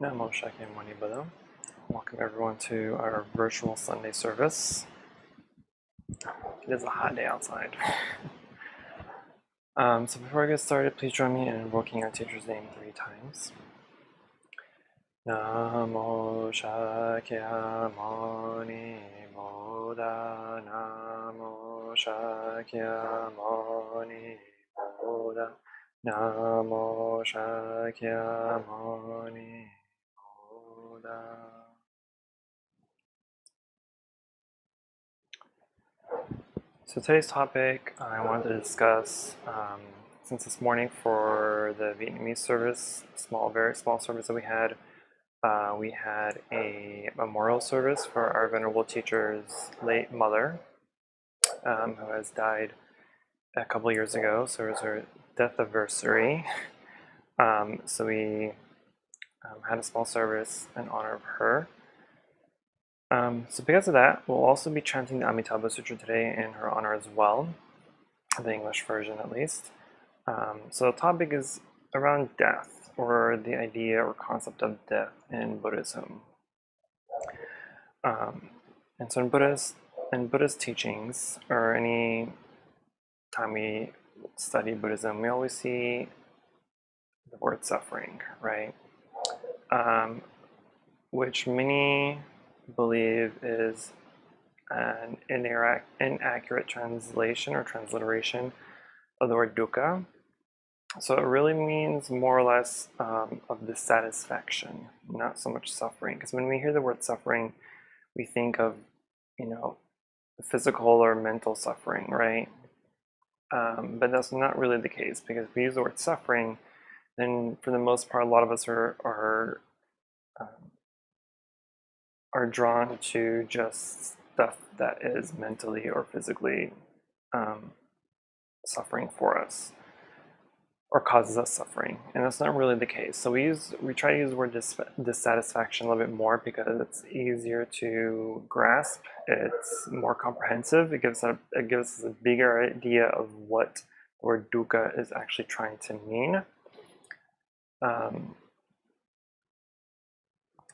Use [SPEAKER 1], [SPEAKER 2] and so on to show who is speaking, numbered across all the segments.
[SPEAKER 1] Namo Shakyamuni Buddha. Welcome everyone to our virtual Sunday service. It is a hot day outside. So before I get started, please join me in invoking our teacher's name 3 times. Namo Shakyamuni Buddha. Namo Shakyamuni Buddha. Namo Shakyamuni Buddha. So today's topic I wanted to discuss, since this morning for the Vietnamese service, very small service that we had a memorial service for our venerable teacher's late mother, who has died a couple years ago. So it was her death anniversary. So we had a small service in honor of her. So because of that, we'll also be chanting the Amitabha Sutra today in her honor as well, the English version at least. So the topic is around death, or the idea or concept of death in Buddhism. And so in Buddhist teachings, or any time we study Buddhism, we always see the word suffering, right? Which many believe is an inaccurate translation or transliteration of the word dukkha. So it really means more or less of dissatisfaction, not so much suffering. Because when we hear the word suffering, we think of, physical or mental suffering, right? But that's not really the case, because if we use the word suffering, then for the most part, a lot of us are drawn to just stuff that is mentally or physically suffering for us or causes us suffering, and that's not really the case. So we try to use the word dissatisfaction a little bit more because it's easier to grasp. It's more comprehensive. It gives us a bigger idea of what the word dukkha is actually trying to mean.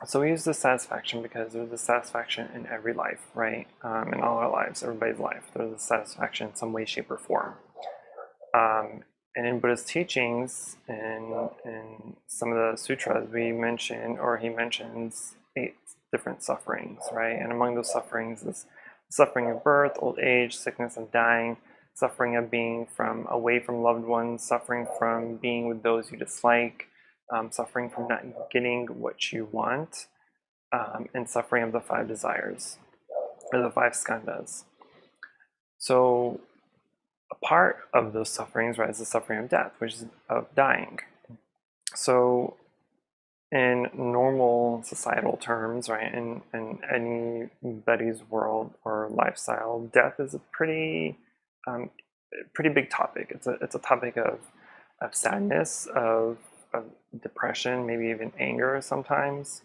[SPEAKER 1] So we use dissatisfaction because there's dissatisfaction in every life, right? In all our lives, everybody's life, there's dissatisfaction in some way, shape, or form. And in Buddhist teachings, in some of the sutras, he mentions 8 different sufferings, right? And among those sufferings is suffering of birth, old age, sickness, and dying, suffering of being away from loved ones, suffering from being with those you dislike, suffering from not getting what you want, and suffering of the 5 desires, or the 5 skandhas. So a part of those sufferings, right, is the suffering of death, which is of dying. So in normal societal terms, right, in anybody's world or lifestyle, death is a pretty big topic. It's a topic of sadness, of depression, maybe even anger sometimes.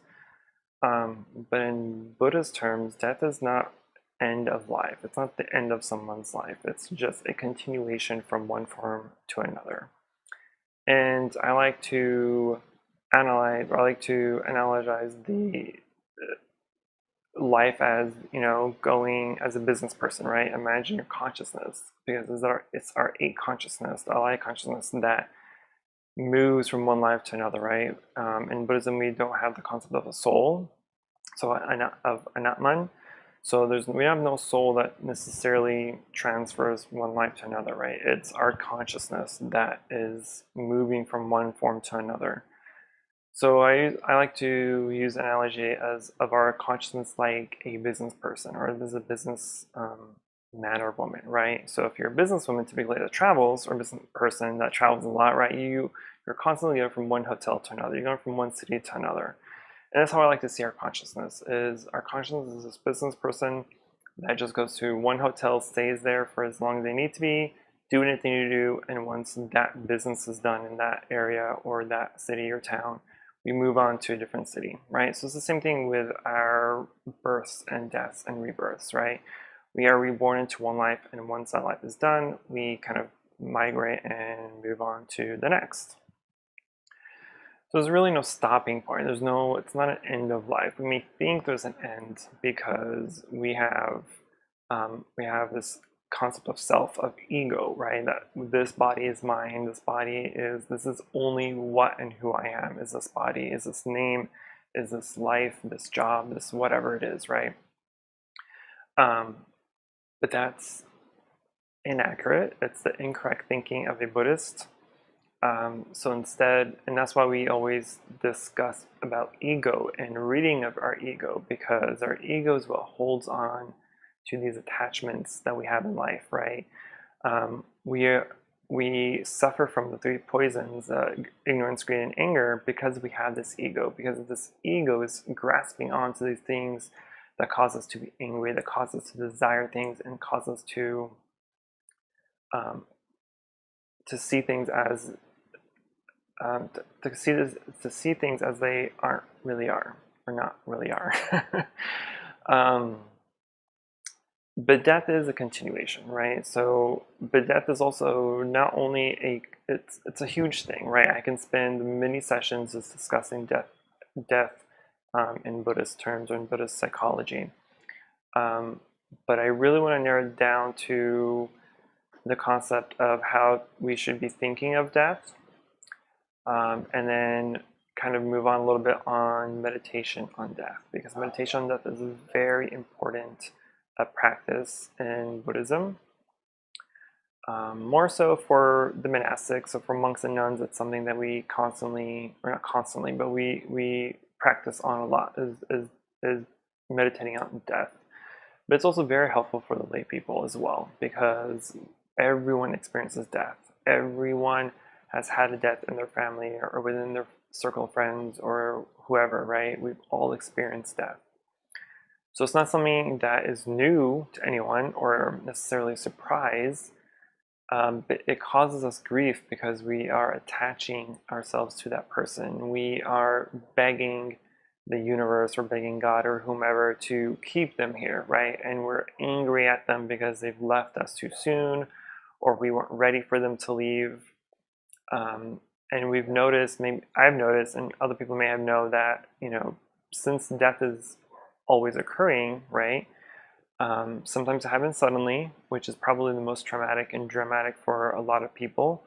[SPEAKER 1] But in Buddhist terms, death is not end of life. It's not the end of someone's life. It's just a continuation from one form to another. And I like to analogize the life as, going as a business person, right? Imagine your consciousness, because it's our 8 consciousness, the alaya consciousness, that moves from one life to another, right? In Buddhism, we don't have the concept of a soul, so of anatman. So we have no soul that necessarily transfers one life to another, right? It's our consciousness that is moving from one form to another. So I like to use an analogy of our consciousness like a business person, or as a business man or woman, right? So if you're a businesswoman typically that travels, or a business person that travels a lot, right? You're constantly going from one hotel to another. You're going from one city to another. And that's how I like to see our consciousness. Our consciousness is this business person that just goes to one hotel, stays there for as long as they need to be, do anything to do, and once that business is done in that area or that city or town, we move on to a different city, right? So it's the same thing with our births and deaths and rebirths, right? We are reborn into one life, and once that life is done, we kind of migrate and move on to the next. So there's really no stopping point. It's not an end of life. We may think there's an end because we have this concept of self, of ego, right? That this body is mine. This is only what and who I am. Is this body? Is this name? Is this life? This job? This whatever it is, right? But that's inaccurate. It's the incorrect thinking of a Buddhist. So instead, and that's why we always discuss about ego and reading of our ego, because our ego is what holds on to these attachments that we have in life, right? We suffer from the 3 poisons, ignorance, greed, and anger, because we have this ego, because this ego is grasping onto these things that cause us to be angry, that cause us to desire things, and cause us to see things as to see things as they aren't really are, or not really are. But death is a continuation, right? So, but death is also not only it's a huge thing, right? I can spend many sessions just discussing death in Buddhist terms or in Buddhist psychology. But I really want to narrow it down to the concept of how we should be thinking of death, and then kind of move on a little bit on meditation on death, because meditation on death is a very important practice in Buddhism. More so for the monastics, so for monks and nuns, it's something that we constantly, or not constantly, but we practice on a lot, is meditating on death. But it's also very helpful for the lay people as well, because everyone experiences death. Everyone has had a death in their family or within their circle of friends or whoever, right? We've all experienced death. So it's not something that is new to anyone or necessarily a surprise, but it causes us grief because we are attaching ourselves to that person. We are begging the universe or begging God or whomever to keep them here, right? And we're angry at them because they've left us too soon, or we weren't ready for them to leave. And we've noticed, maybe I've noticed, and other people may have known that, since death is always occurring, right? Sometimes it happens suddenly, which is probably the most traumatic and dramatic for a lot of people.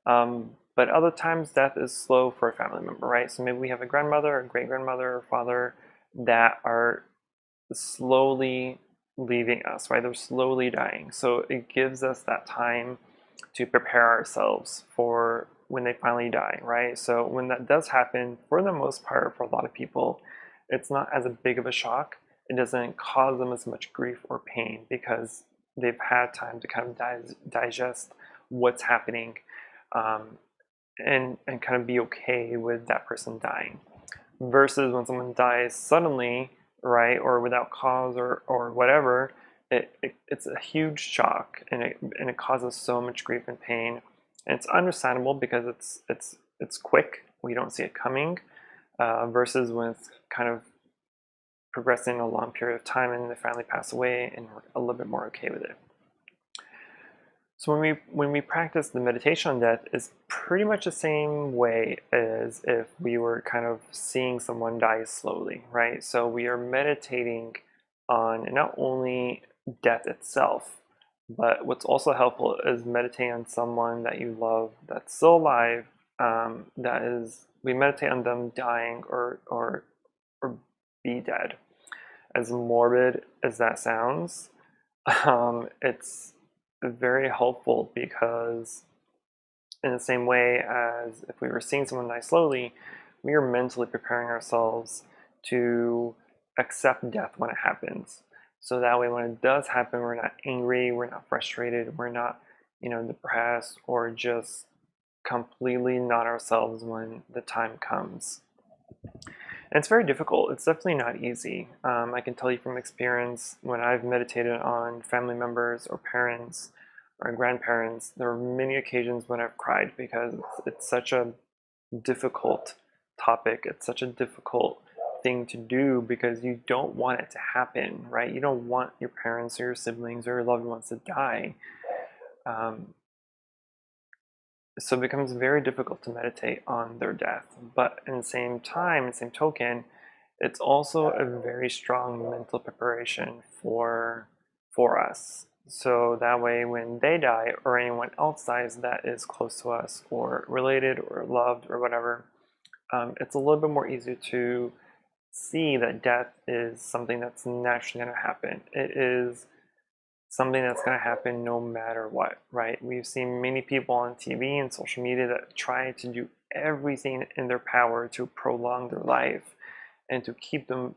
[SPEAKER 1] But other times death is slow for a family member, right? So maybe we have a grandmother, or great-grandmother, or father that are slowly leaving us, right? They're slowly dying. So it gives us that time to prepare ourselves for when they finally die, right? So when that does happen, for the most part, for a lot of people, it's not as big of a shock. It doesn't cause them as much grief or pain because they've had time to kind of digest what's happening, and kind of be okay with that person dying. Versus when someone dies suddenly, right, or without cause or whatever, it's a huge shock, and it causes so much grief and pain. And it's understandable because it's quick. We don't see it coming, versus when it's kind of progressing a long period of time and they finally pass away and we're a little bit more okay with it. So when we practice the meditation on death, is pretty much the same way as if we were kind of seeing someone die slowly, right? So we are meditating on not only death itself, but what's also helpful is meditating on someone that you love that's still alive. We meditate on them dying or be dead. As morbid as that sounds, it's very helpful because in the same way as if we were seeing someone die slowly, we are mentally preparing ourselves to accept death when it happens. So that way when it does happen, we're not angry, we're not frustrated, we're not, depressed or just completely not ourselves when the time comes. And it's very difficult. It's definitely not easy. I can tell you from experience, when I've meditated on family members or parents or grandparents, there are many occasions when I've cried because it's such a difficult topic. It's such a difficult thing to do because you don't want it to happen, right? You don't want your parents or your siblings or your loved ones to die. So it becomes very difficult to meditate on their death. But in the same time, in the same token, it's also a very strong mental preparation for us. So that way when they die or anyone else dies that is close to us or related or loved or whatever, it's a little bit more easy to see that death is something that's naturally going to happen. It is something that's going to happen no matter what, right? We've seen many people on TV and social media that try to do everything in their power to prolong their life and to keep them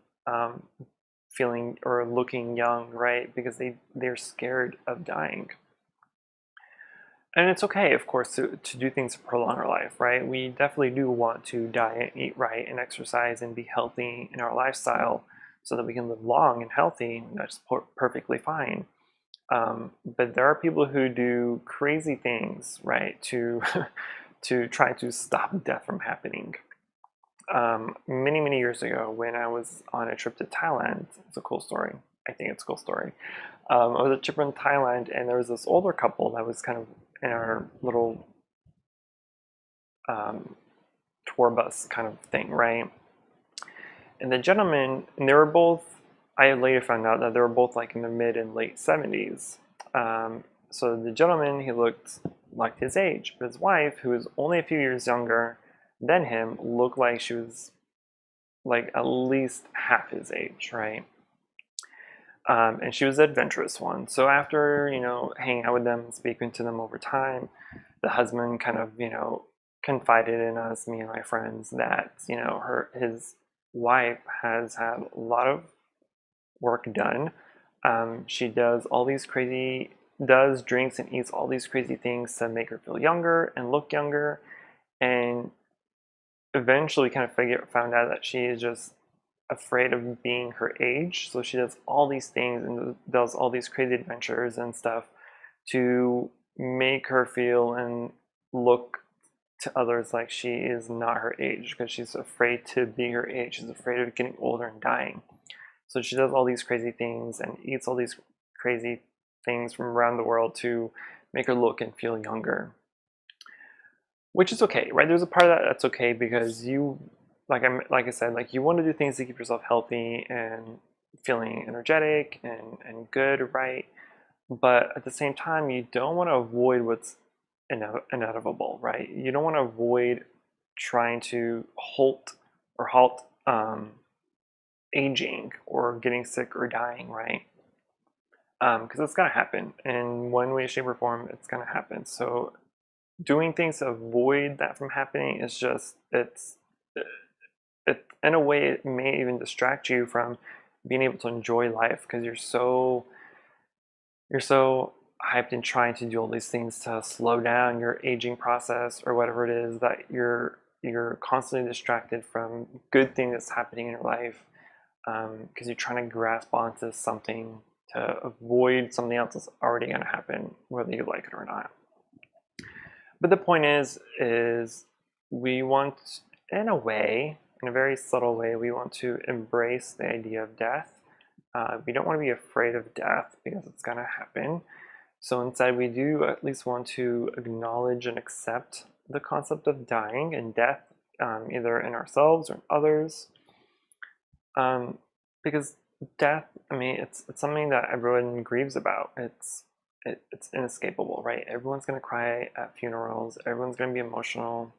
[SPEAKER 1] feeling or looking young, right? Because they're scared of dying. And it's okay, of course, to do things to prolong our life, right? We definitely do want to diet, eat right, and exercise and be healthy in our lifestyle so that we can live long and healthy. That's perfectly fine. But there are people who do crazy things, right, to to try to stop death from happening. Many years ago, when I was on a trip to Thailand, it's a cool story. I think it's a cool story. I was on a trip in Thailand, and there was this older couple that was kind of in our little tour bus kind of thing, right? And the gentleman, and they were both, I later found out that they were both like in their mid and late 70s. So the gentleman, he looked like his age, but his wife, who was only a few years younger than him, looked like she was like at least half his age, right? And she was the adventurous one. So after, hanging out with them, speaking to them over time, the husband kind of, confided in us, me and my friends, that, his wife has had a lot of work done. She does drinks and eats all these crazy things to make her feel younger and look younger. And eventually kind of found out that she is just afraid of being her age. So she does all these things and does all these crazy adventures and stuff to make her feel and look to others like she is not her age, because she's afraid to be her age. She's afraid of getting older and dying. So she does all these crazy things and eats all these crazy things from around the world to make her look and feel younger. Which is okay, right? There's a part of that that's okay, because like I said, like, you want to do things to keep yourself healthy and feeling energetic and good, right? But at the same time, you don't want to avoid what's inevitable, right? You don't want to avoid trying to halt aging or getting sick or dying, right? Because it's gonna happen in one way, shape, or form. It's gonna happen. So doing things to avoid that from happening is just it in a way, it may even distract you from being able to enjoy life, because you're so hyped and trying to do all these things to slow down your aging process or whatever it is, that you're constantly distracted from good thing that's happening in your life, because you're trying to grasp onto something to avoid something else that's already going to happen, whether you like it or not. But the point is we want, in a way, in a very subtle way, we want to embrace the idea of death. We don't want to be afraid of death because it's going to happen. So instead, we do at least want to acknowledge and accept the concept of dying and death, either in ourselves or in others. Because death, I mean, it's something that everyone grieves about. It's inescapable, right? Everyone's going to cry at funerals. Everyone's going to be emotional.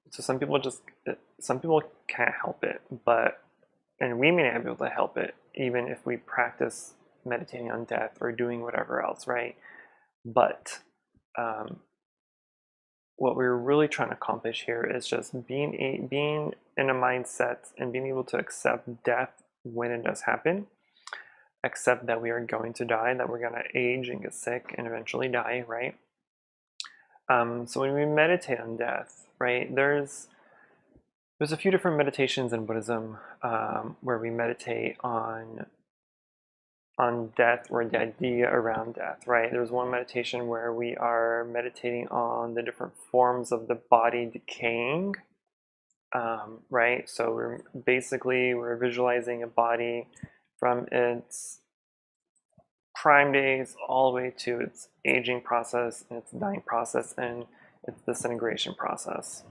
[SPEAKER 1] So some people can't help it, and we may not be able to help it, even if we practice meditating on death or doing whatever else, right? But what we're really trying to accomplish here is just being in a mindset and being able to accept death when it does happen, accept that we are going to die, that we're going to age and get sick and eventually die, right? So when we meditate on death, right, there's a few different meditations in Buddhism, where we meditate on death, or the idea around death, right? There's one meditation where we are meditating on the different forms of the body decaying, right? So we're visualizing a body from its prime days all the way to its aging process and its dying process and its disintegration process.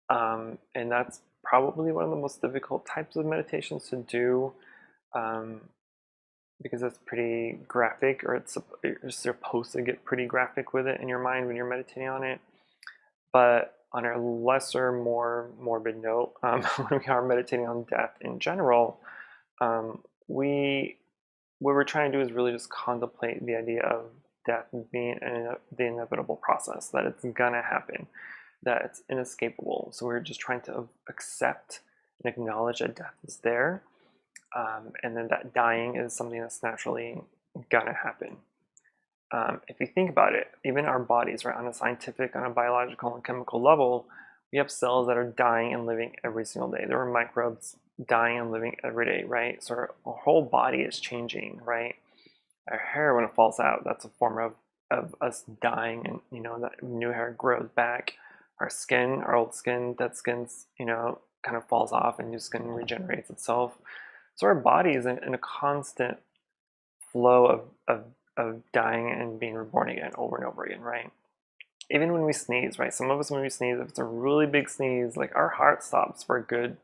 [SPEAKER 1] And that's probably one of the most difficult types of meditations to do, because it's pretty graphic, or you're supposed to get pretty graphic with it in your mind when you're meditating on it. But on a lesser, more morbid note, when we are meditating on death in general, what we're trying to do is really just contemplate the idea of death being the inevitable process, that it's gonna happen, that it's inescapable. So we're just trying to accept and acknowledge that death is there, and then that dying is something that's naturally gonna happen. If you think about it, even our bodies, right, on a scientific, on a biological and chemical level, we have cells that are dying and living every single day. There are microbes dying and living every day, right? So our whole body is changing, right? Our hair, when it falls out, that's a form of us dying, and that new hair grows back. Our skin, our old skin, dead skin's, kind of falls off and new skin regenerates itself. So our body is in a constant flow of dying and being reborn again over and over again, right? Even when we sneeze, right? Some of us, when we sneeze, if it's a really big sneeze, like, our heart stops for a good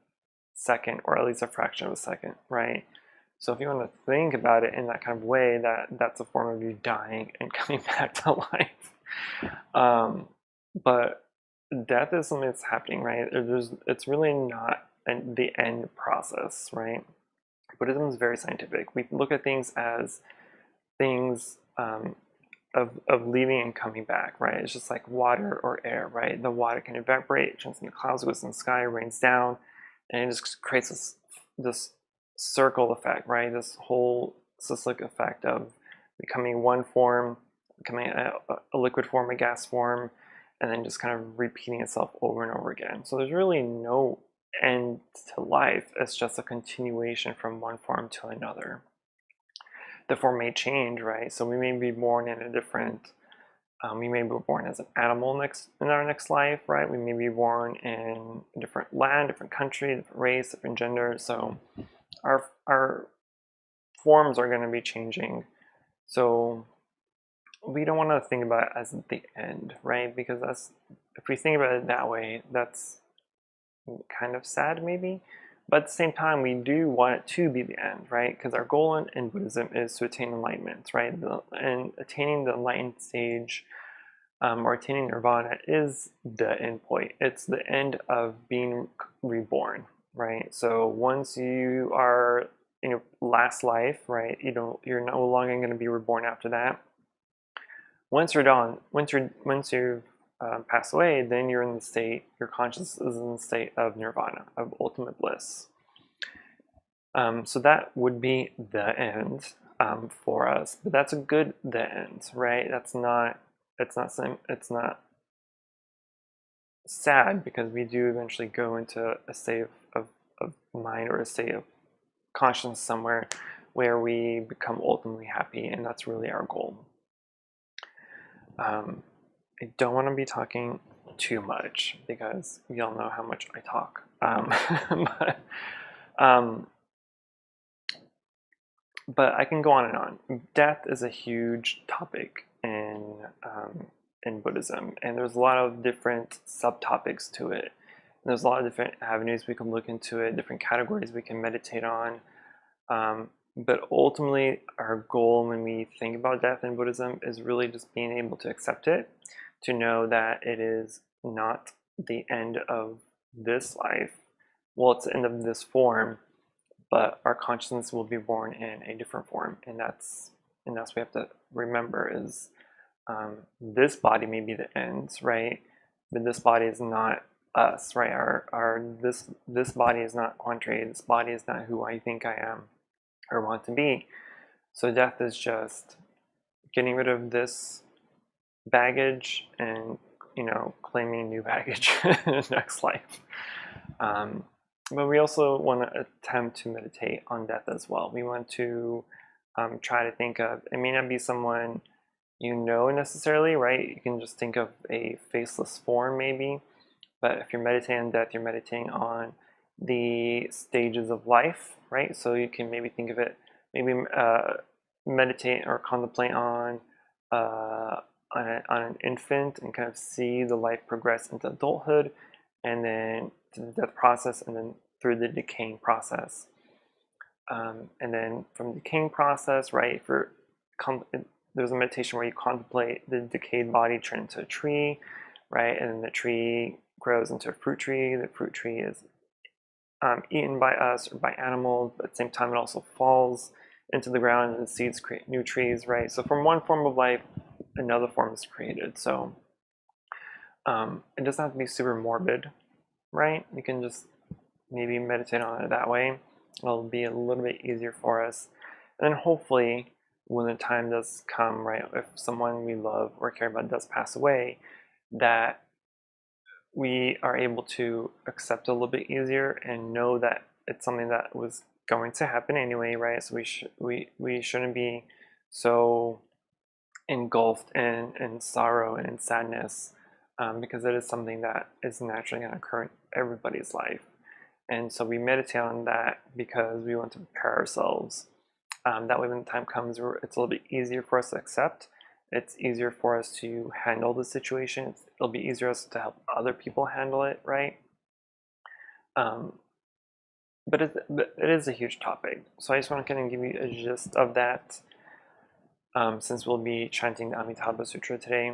[SPEAKER 1] second, or at least a fraction of a second, right? So if you want to think about it in that kind of way, that's a form of you dying and coming back to life. But death is something that's happening, right? It's really not the end process, right? Buddhism is very scientific. We look at things as things of leaving and coming back, right? It's just like water or air, right? The water can evaporate, it turns into clouds, goes in the sky, rains down, and it just creates this circle effect, right? This whole cyclic effect of becoming one form, becoming a liquid form, a gas form, and then just kind of repeating itself over and over again. So there's really no end to life. It's just a continuation from one form to another. The form may change, right? So we may be born in a different, we may be born as an animal in our next life, right? We may be born in a different land, different country, different race, different gender. So our forms are going to be changing. So we don't want to think about it as the end, right? Because if we think about it that way, that's kind of sad maybe. But at the same time, we do want it to be the end, right? Because our goal in Buddhism is to attain enlightenment, right? And attaining the enlightened stage or attaining nirvana is the end point. It's the end of being reborn, right? So once you are in your last life, right, you're no longer going to be reborn after that. Once you're done, once you've pass away, then you're in the state, your consciousness is in the state of nirvana, of ultimate bliss. So that would be the end for us, but that's a good the end, right? It's not sad because we do eventually go into a state of mind or a state of consciousness somewhere where we become ultimately happy, and that's really our goal. I don't want to be talking too much because we all know how much I talk. But I can go on and on. Death is a huge topic in Buddhism, and there's a lot of different subtopics to it. And there's a lot of different avenues we can look into it, different categories we can meditate on. But ultimately, our goal when we think about death in Buddhism is really just being able to accept it, to know that it is not the end of this life. Well, it's the end of this form, but our consciousness will be born in a different form, and that's what we have to remember is this body may be the end, right? But this body is not us, right? This body is not Quantre. This body is not who I think I am or want to be. So death is just getting rid of this baggage and claiming new baggage in the next life. But we also want to attempt to meditate on death as well. We want to try to think of, it may not be someone necessarily, right? You can just think of a faceless form maybe, but if you're meditating on death, you're meditating on the stages of life, right? So you can maybe think of it, maybe meditate or contemplate on an infant and kind of see the life progress into adulthood, and then to the death process, and then through the decaying process. And then from the decaying process, right, there's a meditation where you contemplate the decayed body turn into a tree, right? And then the tree grows into a fruit tree. The fruit tree is eaten by us or by animals, but at the same time it also falls into the ground and the seeds create new trees, right? So from one form of life, another form is created. So it doesn't have to be super morbid, right? You can just maybe meditate on it that way. It'll be a little bit easier for us. And then hopefully when the time does come, right, if someone we love or care about does pass away, that we are able to accept it a little bit easier and know that it's something that was going to happen anyway, right? So we shouldn't be so engulfed in sorrow and in sadness, because it is something that is naturally going to occur in everybody's life. And so we meditate on that because we want to prepare ourselves. That way when the time comes, it's a little bit easier for us to accept. It's easier for us to handle the situation. It'll be easier for us to help other people handle it, right? but it is a huge topic. So I just want to kind of give you a gist of that, since we'll be chanting the Amitabha Sutra today,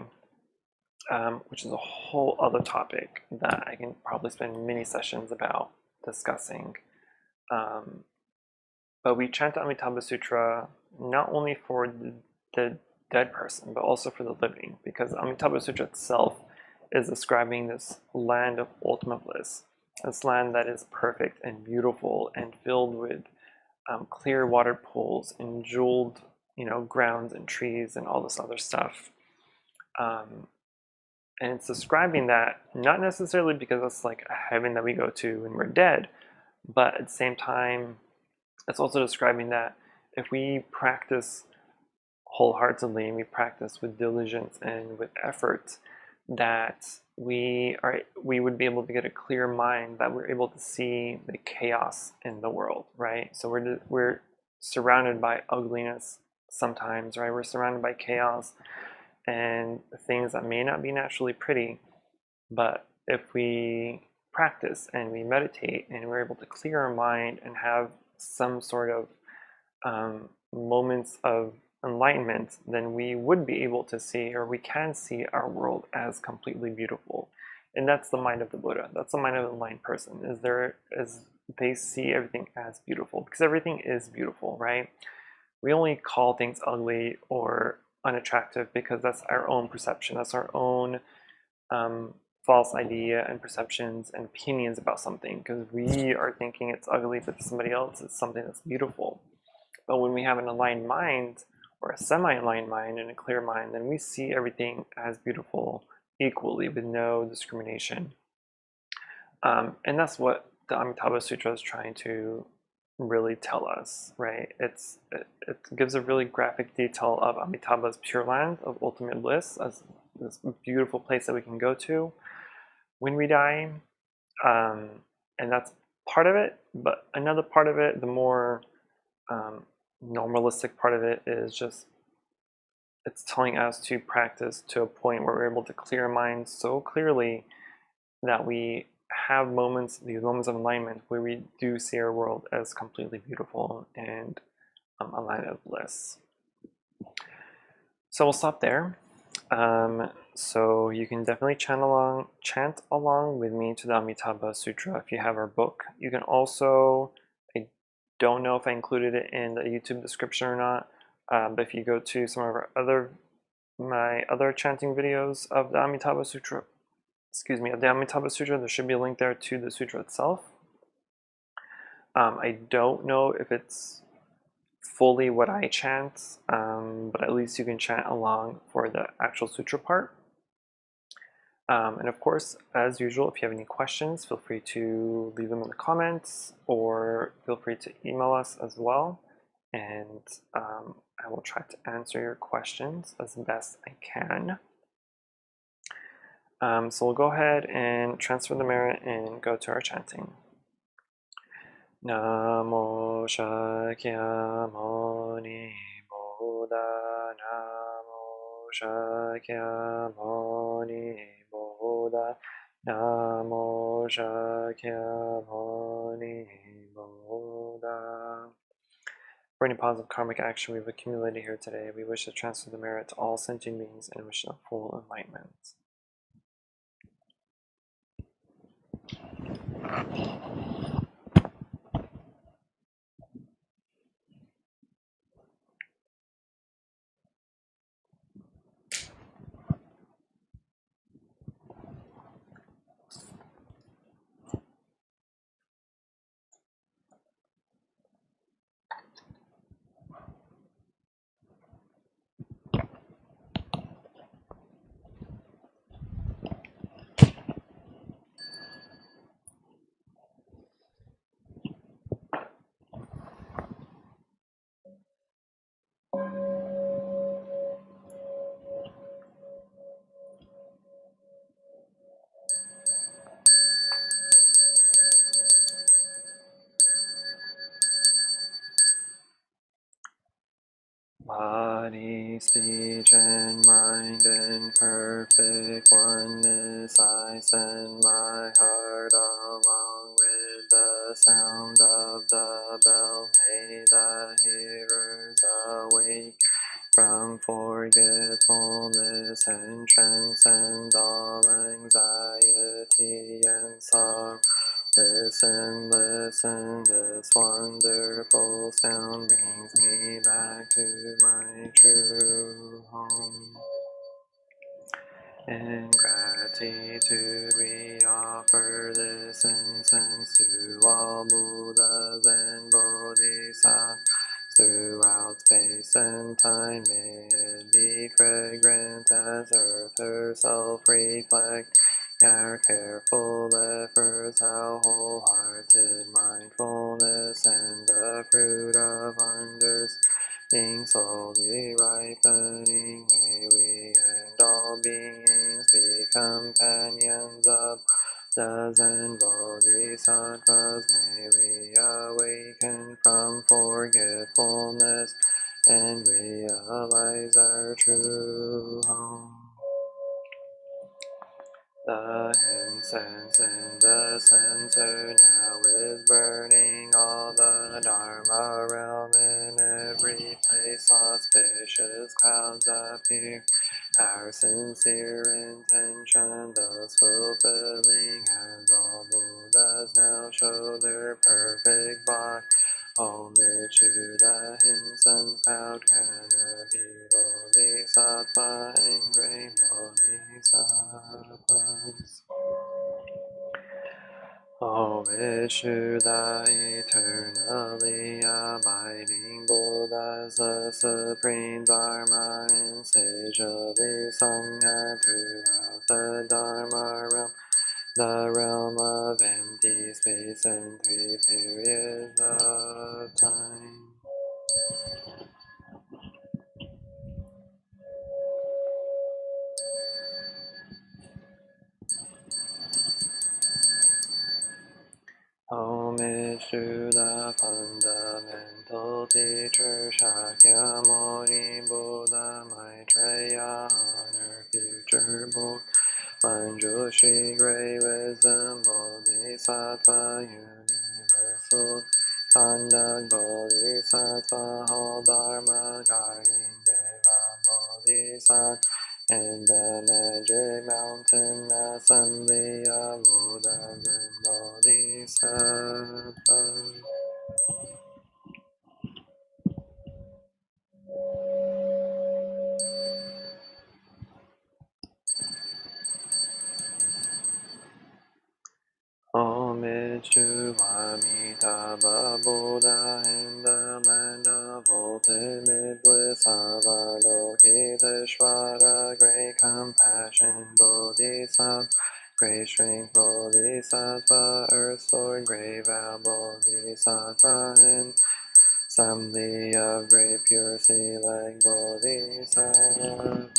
[SPEAKER 1] which is a whole other topic that I can probably spend many sessions about discussing. But we chant the Amitabha Sutra not only for the dead person, but also for the living, because the Amitabha Sutra itself is describing this land of ultimate bliss, this land that is perfect and beautiful and filled with clear water pools and jeweled, grounds and trees and all this other stuff. And it's describing that not necessarily because it's like a heaven that we go to when we're dead, but at the same time, it's also describing that if we practice wholeheartedly and we practice with diligence and with effort, that we would be able to get a clear mind, that we're able to see the chaos in the world, right? So we're surrounded by ugliness sometimes, right? We're surrounded by chaos and things that may not be naturally pretty, but if we practice and we meditate and we're able to clear our mind and have some sort of moments of enlightenment, then we would be able to see, or we can see, our world as completely beautiful. And that's the mind of the Buddha. That's the mind of the enlightened person, is they see everything as beautiful, because everything is beautiful, right? We only call things ugly or unattractive because that's our own perception. That's our own false idea and perceptions and opinions about something, because we are thinking it's ugly, but to somebody else it's something that's beautiful. But when we have an aligned mind, or a semi-aligned mind and a clear mind, then we see everything as beautiful equally with no discrimination. And that's what the Amitabha Sutra is trying to really tell us, right? It gives a really graphic detail of Amitabha's Pure Land of ultimate bliss as this beautiful place that we can go to when we die. And that's part of it, but another part of it, the more normalistic part of it, is just it's telling us to practice to a point where we're able to clear our minds so clearly that we have these moments of enlightenment where we do see our world as completely beautiful and a land of bliss. So we'll stop there. So you can definitely chant along with me to the Amitabha Sutra if you have our book. You can also, I don't know if I included it in the YouTube description or not, but if you go to some of my other chanting videos of the Amitabha Sutra, there should be a link there to the sutra itself. I don't know if it's fully what I chant, but at least you can chant along for the actual sutra part. And of course, as usual, if you have any questions, feel free to leave them in the comments, or feel free to email us as well, and I will try to answer your questions as best I can. So we'll go ahead and transfer the merit and go to our chanting. Namo Shakyamuni Buddha, Namo Shakyamuni Buddha, Namo Shakyamuni Buddha. For any positive karmic action we've accumulated here today, we wish to transfer the merit to all sentient beings and wish them full enlightenment. Body, speech, and mind in perfect oneness, I send my heart along with the sound of forgetfulness and transcend all anxiety and sorrow. Listen, listen, this wonderful sound brings me back to my true home. In gratitude we offer this incense to all Buddhas and Bodhisattvas throughout space and time. May it be fragrant as earth herself reflect our careful efforts, how wholehearted mindfulness and the fruit of understanding slowly ripening. May we and all beings be companions of Buddhas and Bodhisattvas. May we awaken from forgetfulness and realize our true home. The incense in the censer now is burning, all the Dharma realm in every place. Auspicious clouds appear, our sincere intention thus fulfilling, as all Buddhas now show their perfect body. Homage to the incense cloud, canopy Bodhisattva and great Bodhisattvas. Homage to the eternally abiding Buddhas, the supreme Dharma and sagely sung throughout the Dharma realm, the realm of empty space and 3 periods of time. Homage to the fundamental teacher Shakyamuni Buddha Maitreya, honor future Buddha Manjushri, great wisdom Bodhisattva, universal conduct Bodhisattva, whole Dharma guarding Deva Bodhisattva, and the magic mountain assembly of Buddhas and Bodhisattvas. Homage to Amitabha Buddha in the land of ultimate bliss, Avalokiteshvara, great compassion Bodhisattva, great strength Bodhisattva, earth sword, great vow Bodhisattva, and assembly of great pure select Bodhisattvas.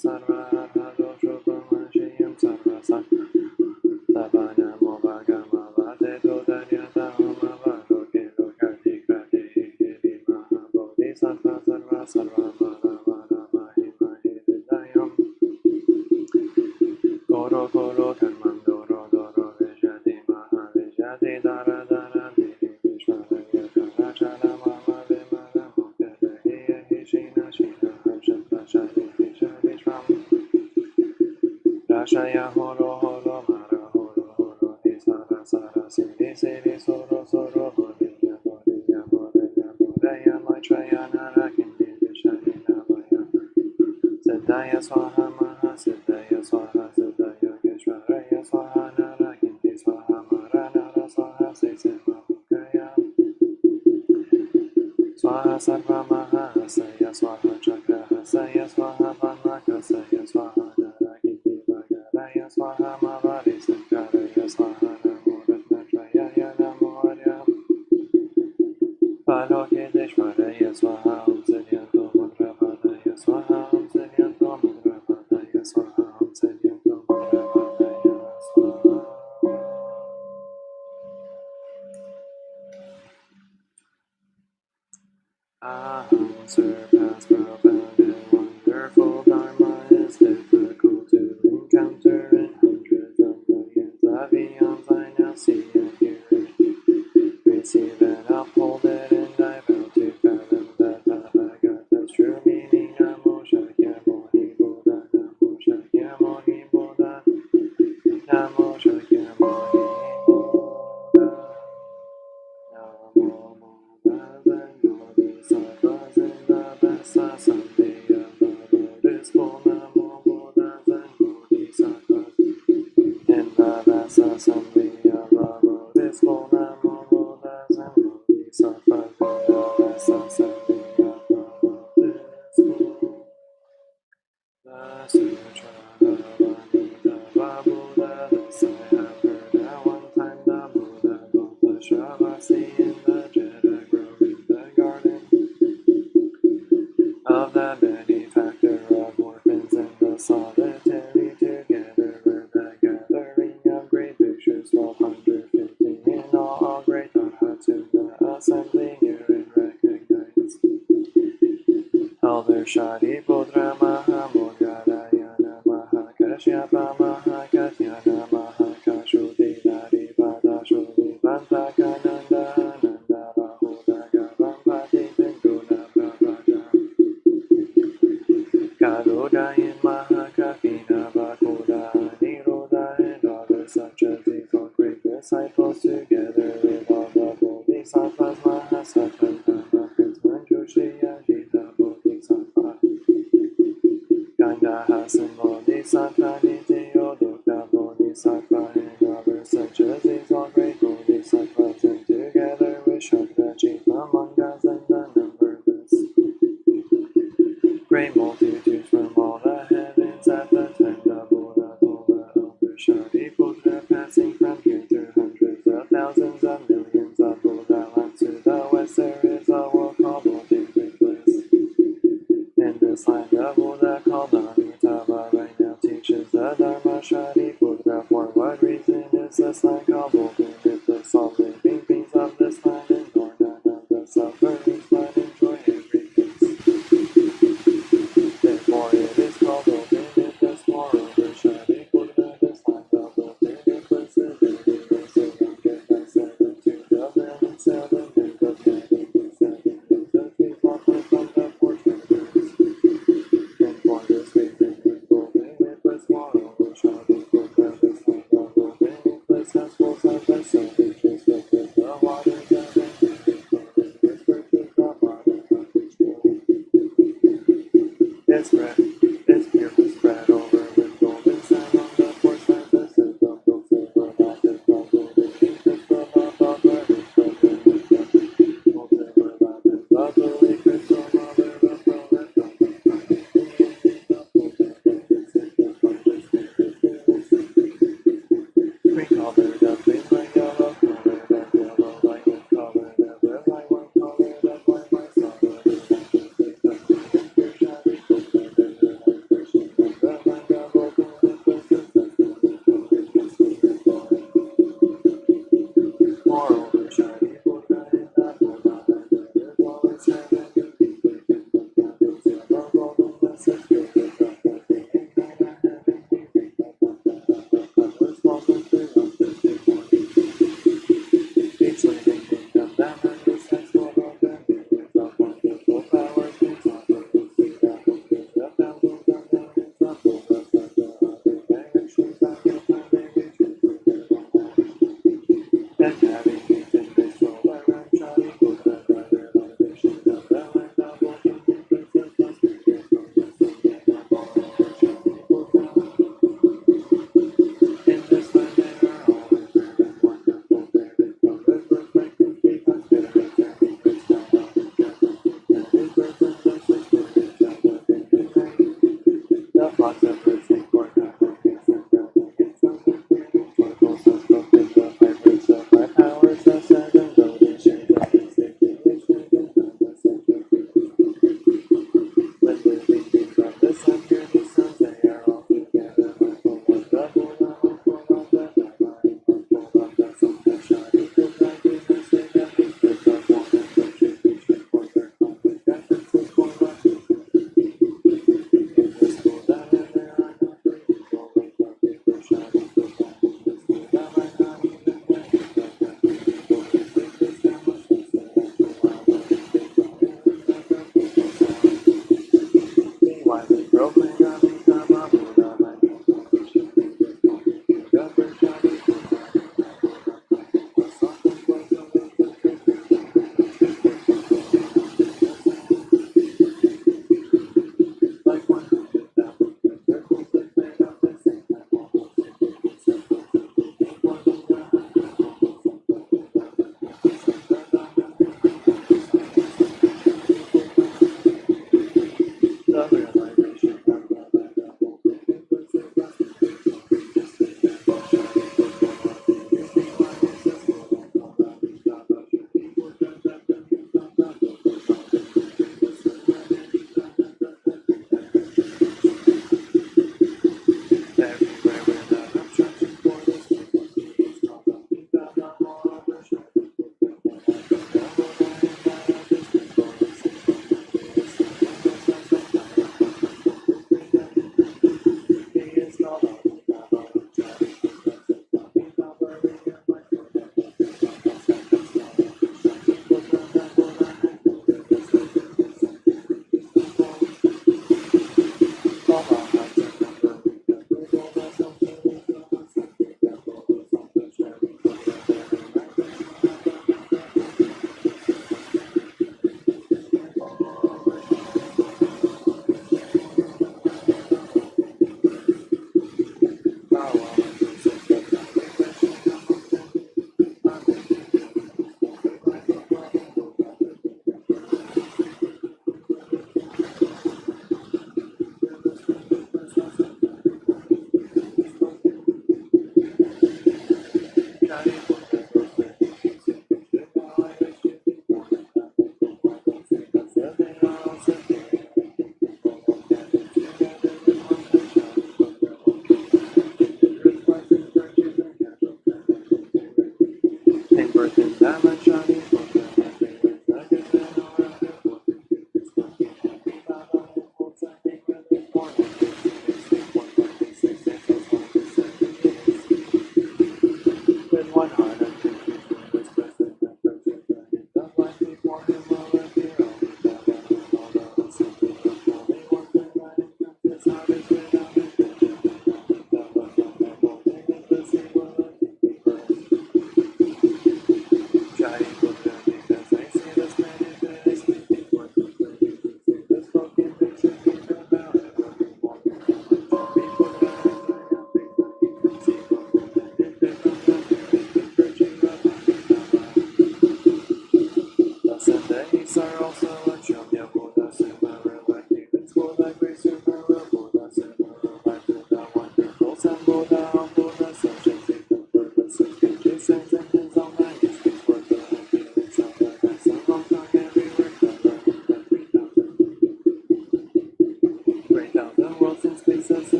[SPEAKER 1] Sarva Arhado Shubhamashiyam Sarva Sattva Namo Bhagama Vadeto Daryata Homa Vadoke Lokati Krati Hiri Maha Bodhisattva Sarva Sarva Vara Vara Mahi Mahi Vidayam Goro Goro Dharmam Doro Doro Vijati Maha Vijati Dara Dara Diri Vishwaraya Dara Jara Mama Vimara Mokara Hiya Hishina Shina Harshatra Shari Vishari Shram Rashaya Horo Horo Mara Horo Horo Hisara Sara Siddhi Siddhi Soro Soro Bodhiya Bodhiya Bodhiya Bodhiya Maitraya Nara Kindi Vishari Navaya Siddhaya Swaha Maha Siddhaya Swaha Siddhaya Keshwaraya Swaha Nara Kindi Swaha Mara Nara Swaha Sisima Bhukaya Swaha Sarva Maha Hasaya Swaha Chakra Hasaya Swaha Panmakasaya Swaha Nara Kindi Vagaraya Swaha Mavari Sankaraya Swaha Namo Ratnatrayaya Namo Arya Paloke Deshwaraya Swaha Om Sidyanto Mandrapadaya Swaha Om Sidyanto Mandrapadaya Swaha Om Sidyanto Mandrapadaya Swaha. Aham surpass profound and wonderful Dharma is difficult to encounter in hundreds of millions of eons. I now see and hear it, receive and uphold it, and I vow to fathom the Tathagata's true meaning. Namo Shakyamuni Buddha, Namo Shakyamuni Buddha, Namo Shakyamuni Buddha. Namo Buddha, Bodhisattvas in the Vessa Sandhya, Buddhist Namo Buddhas and Bodhisattvas in the Vessa Sandhya, Buddhist Namo Buddhas and Bodhisattvas in the Vessa Sandhya, Buddhist. The Sutra Bhavanidava Buddha, this I have heard at one time. The Buddha built the Shavasi in the Jeta Grove in the garden of the benefactor of orphans and the solitary together were the gathering of great pictures, 1250 in all great Dhamma assembly near and recognized. Elder Shariputra Mahamoggarayana Mahakashyapa Mahakatyana Mahakashuti Darivada Shruti Bantakananda Ananda Bahuda Gavampati Binduna Prabhaja Garudayan Mahakapina Bakuda Niruda and others such as these all great disciples together with all the Bodhisattvas Mahasattvas Dhammakas Manjushriya Jita Bodhisattva Gandahasan Bodhisattva Nityo Dukta Bodhisattva and others such as these all great Bodhisattvas and together with Shakta Chifa Mangas and the numberless great multitudes from all the heavens at the time the Buddha told the elder Shariputra, passing from here through hundreds of thousands of millions of Buddha lands to the west, there is a world called Ultimate Bliss. In this land the Buddha called Amitabha right now teaches the Dharma. Shariputra, for what reason is this land called Ultimate Bliss? All living beings of this land ignore none of the sufferings but enjoy every peace. Therefore it is called Ultimate Bliss. Moreover, Shariputra, this land of Ultimate Bliss is very surrounded by 72 of them and 7 rings of heaven, and 7 rings of trees walking from the 4 treasures. And for this reason is Ultimate Bliss. Moreover, Shariputra, this land of Ultimate Bliss has pools of the 7 trees filled with the waters of infinity, flowing with virtues of water of its flow. Its pure was spread over with golden sand on the 4 surfaces of gold, silver, lattice, gold, golden crystal, above the roof of the window. Gold, silver, lattice, lovely crystal, mother of pearl, and gold, and honey, green colored up, green light, yellow colored up, yellow light, red colored up, red light, white colored up, white light, solid,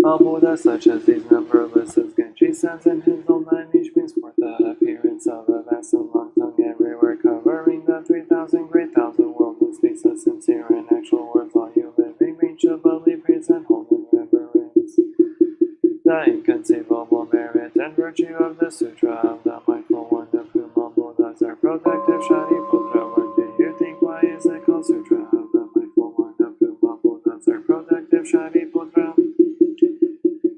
[SPEAKER 1] A Buddha such as these numberless as Genji says in his own language brings forth the appearance of a vast and long tongue everywhere, covering the 3,000 great thousand worlds, and speaks the sincere and actual words all you living beings should believe, praise, and hold in reverence. The inconceivable merit and virtue of the Sutra of the Mindful One, of whom all Buddhas are protective. Shariputra, what do you think? Why is it called Sutra of the Mindful One, of whom all Buddhas are protective? Shariputra,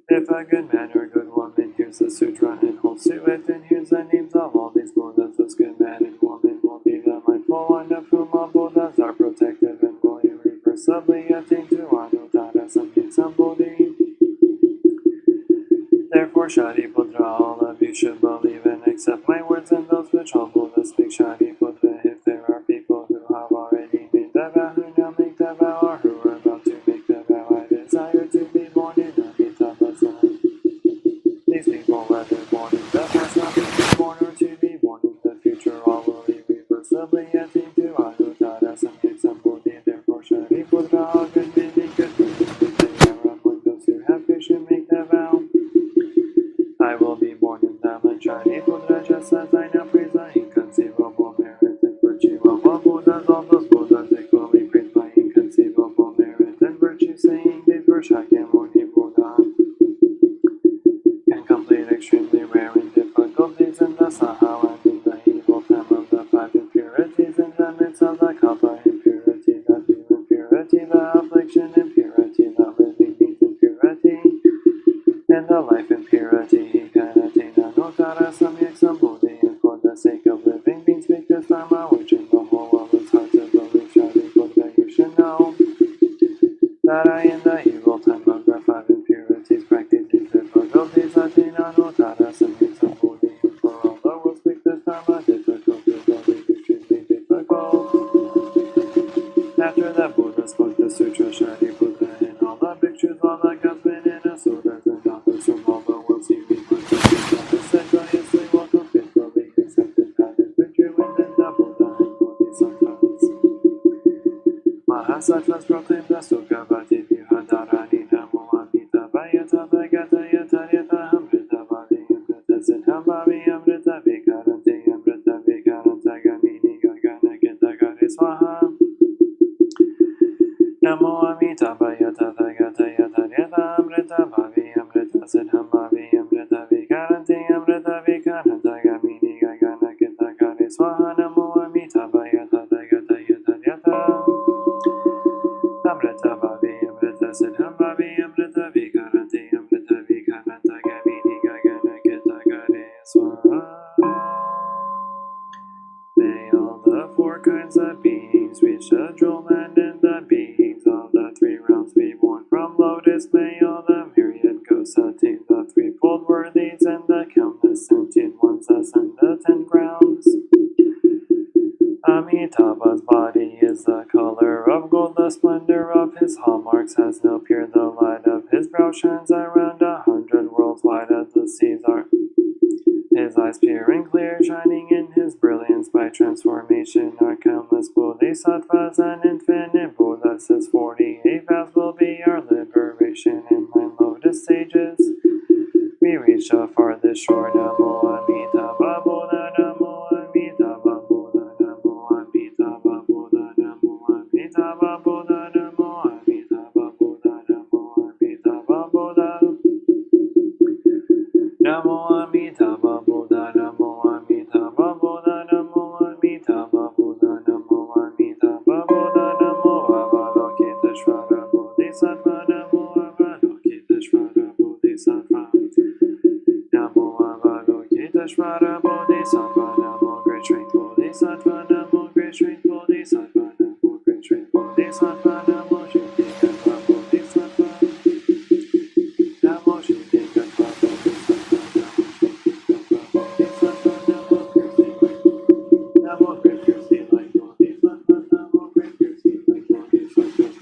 [SPEAKER 1] if a good man or good woman hears the sutra and holds to it, and hears the names of all these Buddhas, this good man and woman will be the mindful one, of whom all Buddhas are protective, and will irreversibly attain to Anuttara Samyik. Therefore, Shariputra, all of you should believe and accept my words and those which all Buddhas speak. Shariputra, if there are people who have already made the vow, who now make the vow, or who are about to make the vow, I desire to be born in Amitabha. These people, whether born in the past, not to be born, or to be born in the future, all will irreversibly attain to Anuttara Samyik. Therefore, Shariputra, all good men and good women, if they are among those who have faith, should make the vow. I will be born in them, and Shariputra, just as I now praise the inconceivable merit and virtue of all Buddhas, all those Buddhas equally praise my inconceivable merit and virtue, saying these were Shakyamuni Buddha. Can complete extremely rare and difficulties in the Saha and in the evil time of the five impurities, in the midst of the Kapha impurity, the feel impurity, the affliction impurity, the living beings impurity, and the life impurity. He can attain Anuttara Samyik Sambodhi, and for the sake of living beings speak this Dharma, which in the whole world is hard to believe. Shariputra, you should know that I in the evil time of the five impurities practice these difficulties, attain Anuttara Samyik Sambodhi, and for all the world speak this Dharma, difficult to believe, extremely difficult. After the Buddha spoke the sutra, Shariputra and all the bhikshus, all the godsmen and asuras, and others from all the worlds, he remarked the sutra, said joyously, welcome, faithfully accepted, that is victory within the Buddha and Bodhisattvas. Mahasattvas proclaimed the Sukha Bhati Vyuhadarani Namo Amitabhaya Tathagata Yataryata Amrita Bhavi Amrita Siddham Bhavi Amrita Vikaranti Amrita Vikaranta Gamini Gagana Gita Gare Swaha. Namo Amitabhaya Tathagata Yataryata Amrita Bhavi Amrita Siddham Bhavi Amrita Vikaranti Amrita Vikaranta Gamini Gagana Gita Gare Swaha. Namo Amitabhaya Tathagata Yataryata Amrita Bhavi Amrita Siddham Bhavi Amrita Vikaranti Amrita Vikaranta Gamini Gagana Gita Gare Swaha. May all the four kinds of beings reach the jewel land, and the beings of the three realms be born from lotus. May all the myriad ghosts attain the threefold worthies, and the countless sentient ones ascend the 10 grounds. Amitabha's body is the color of gold, the splendor of his hallmarks has no peer, the light of his brow shines around 100 worlds wide as the seas are. His eyes pure and clear, shining in his brilliance by transformation, are countless bodhisattvas and infinite Buddhas. His 48 vows will be our liberation in 9 lotus stages. We reach the farthest shore. Namo Amitabha Buddha, Namo Amitabha Buddha, Namo Amitabha Buddha, Namo Amitabha Buddha, Namo Amitabha Buddha, Namo Amitabha Buddha. Namo Amitabha Buddha, Namo Amitabha Buddha, Namo Amitabha Buddha, Namo Amitabha Buddha, Namo Avalokiteshvara Bodhisattva, Namo Avalokiteshvara Bodhisattva, Namo Avalokiteshvara Bodhisattva, Namo Great Strength Bodhisattva, Namo Great Strength Bodhisattva, Namo Great Strength Bodhisattva, Namo Shuddhikatva Bodhisattva, Namo Shuddhikatva Bodhisattva, Namo Great Pure Sea Light Bodhisattva, Namo Great Pure Sea Light Bodhisattva,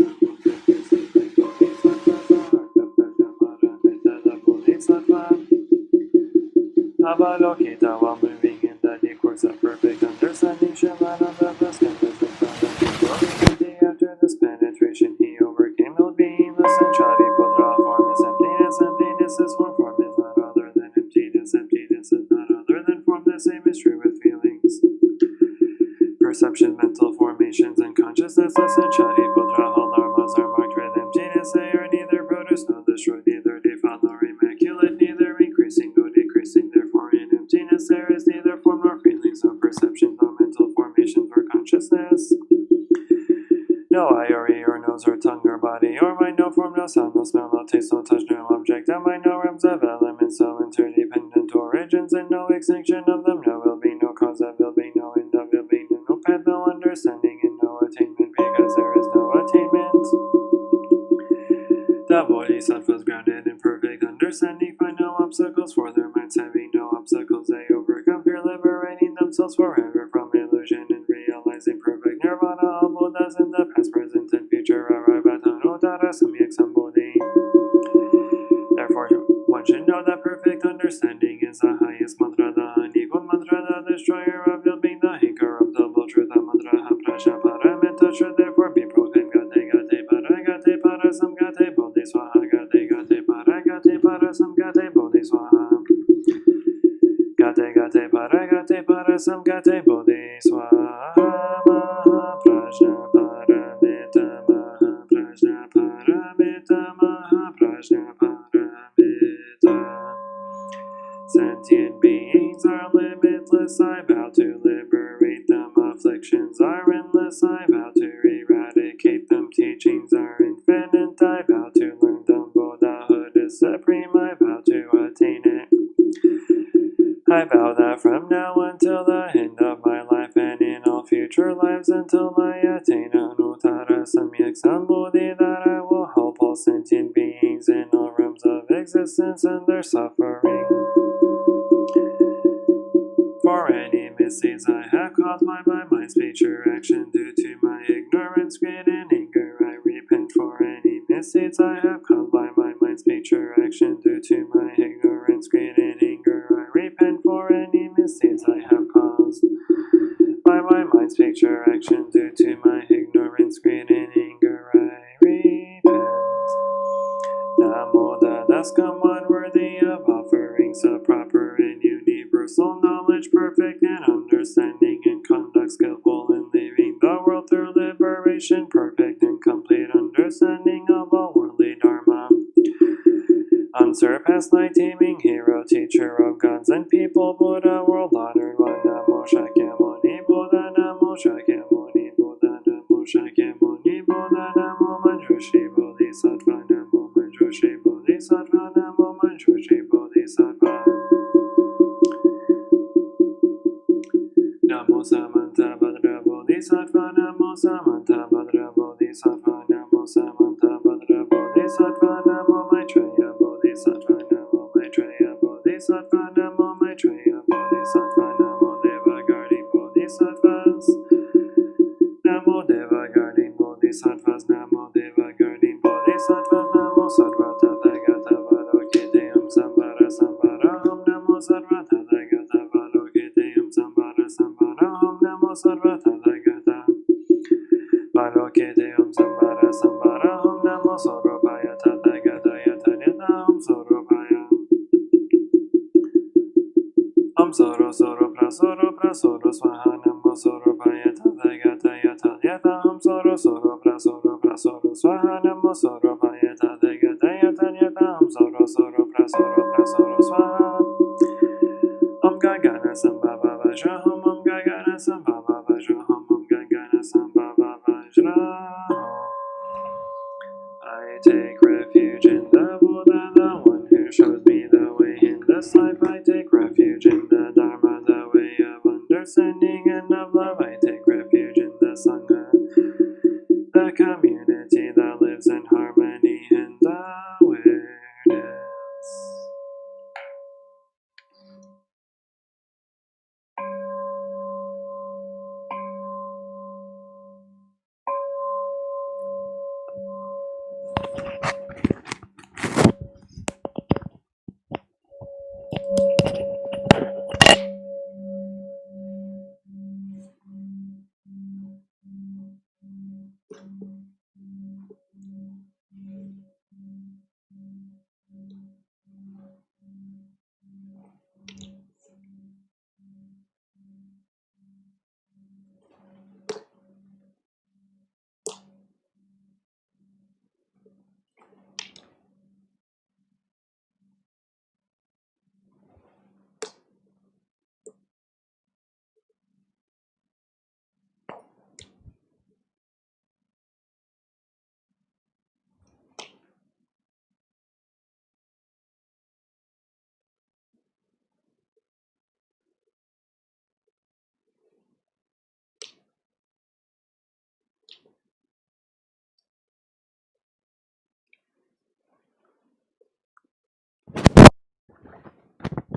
[SPEAKER 1] Avalokita, while moving in the deep course of perfect understanding, Shivananda, the skeptic, after this penetration, he overcame the beingness and Charipudra. Form is emptiness, emptiness is form is not other than emptiness, emptiness is not other than form. The same is true with feelings, perception, mental formations, and consciousness. And Charipudra, all dharmas are marked with emptiness. They are neither produced nor destroyed, neither defiled nor immaculate, neither increasing nor decreasing. Therefore, in emptiness there is neither form nor feelings, nor perception, nor mental formations, or consciousness. No eye or ear or nose or tongue or body or mind, no form, no sound, no smell, no taste, no touch, no object of mind, no realms of elements, no interdependent origins, and no extinction of them. No will be, no cause of will be, no end of will be, no path, no understanding, and no attainment, because there is no attainment. The bodhisattvas grounded in perfect understanding find no obstacles for their minds, having no obstacles they overcome fear, liberating themselves forever from illusion and realizing perfect nirvana. All Buddhas in the past, present, and future arrive at Anuttara Samyak Sambodhi. Therefore, one should know that perfect understanding is the highest mantra, the unequal mantra, the destroyer of ill being, the incorruptible truth, the mantra Prajnaparamita should therefore be proclaimed. Gate gate para gate para sam gate bodhi swaha. Gate gate para gate para sam gate bodhi swaha. Gate gate para sam gate bodhi swaha. Maha Prajnaparamita, Maha Prajnaparamita, Maha Prajnaparamita. Sentient beings are limitless, I vow to liberate them. Afflictions are endless, I vow to eradicate them. Teachings are infinite, I vow to learn them. Buddhahood is supreme, I vow to attain it. I vow that from now until the end of my life, and in all future lives until I attain Anuttara Samyak Sambodhi, that I will help all sentient beings in all realms of existence and their suffering. For any misdeeds I have caused by my mind, speech, or action due to my ignorance, greed, and anger, I repent. For any misdeeds I have caused by my mind, speech, or action due to my ignorance, greed, and anger, I repent. For any misdeeds I have caused by my mind, speech, or action due to my ignorance, greed, and anger, I repent. Namo Tadaskam, one worthy of offerings, a proper and universal knowledge, perfect in understanding and conduct, skillful in leaving the world through liberation, perfect and complete understanding of all worldly dharma. Unsurpassed, light teeming hero, teacher of gods and people, Buddha, world honored one. Namo Shakyamuni Buddha, Namo Shakyamuni Buddha, Namo Shakyamuni Buddha, Namo Manjushri Bodhisattva, Namo Manjushri Bodhisattva, Namo Manjushri Bodhisattva. Namo Samanta Bhadra Bodhisattva, Namo Samanta Bhadra Bodhisattva, Namo Samanta Bhadra Bodhisattva, Namo Maitreya Bodhisattva, Namo Maitreya Bodhisattva, Namo Maitreya Bodhisattva, Namo Deva Guardian Bodhisattvas, Namo Deva Guardian Bodhisattvas, Namo Deva Guardian Bodhisattvas, Namo Sarva Tathagata Varokite Om Sambara Sambara Om, Namo Sarva Tathagata Varokite Om Sambara Sambara Om, Namo Sarva Tathagata Varokite Om Sambara Sambara Om, Namo Saurabhaya Tathagata Yatanyata Om Saurabhaya. Om Soro Soro Prasoro Swaha, Namo Saurabhaya Tathagata Yatanyata Om Soro Soro Prasoro Swaha, Namo Saurabhaya Tathagata Yatanyata Om Soro Soro Prasoro Swaha. Om Gagana Sambhava Vajraham, Om Gagana Sambhava Vajraham, Om Gagana Sambhava Vajraham. I take refuge in the Buddha, the one who shows me the way in this life. I take refuge in the Dharma, the way of understanding